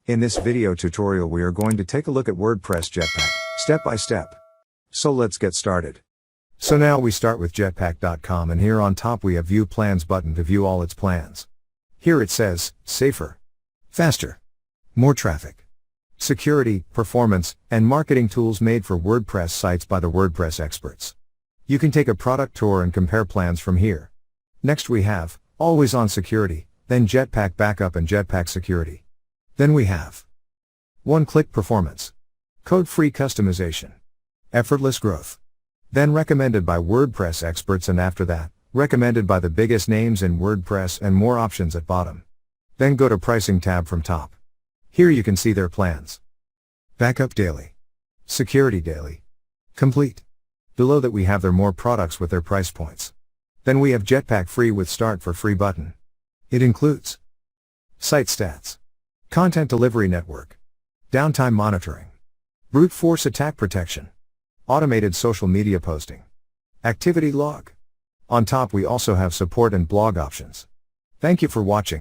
In this video tutorial we are going to take a look at WordPress Jetpack, step by step. So let's get started. So now we start with jetpack.com, and here on top we have View Plans button to view all its plans. Here it says, safer, faster, more traffic, security, performance, and marketing tools made for WordPress sites by the WordPress experts. You can take a product tour and compare plans from here. Next we have, Always On Security, then Jetpack Backup and Jetpack Security. Then we have one-click performance, code-free customization, effortless growth. Then recommended by WordPress experts, and after that, recommended by the biggest names in WordPress, and more options at bottom. Then go to Pricing tab from top. Here you can see their plans. Backup Daily, Security Daily, Complete. Below that we have their more products with their price points. Then we have Jetpack Free with Start for Free button. It includes Site Stats, Content Delivery Network, Downtime Monitoring, Brute Force Attack Protection, Automated Social Media Posting, Activity Log. On top we also have support and blog options. Thank you for watching.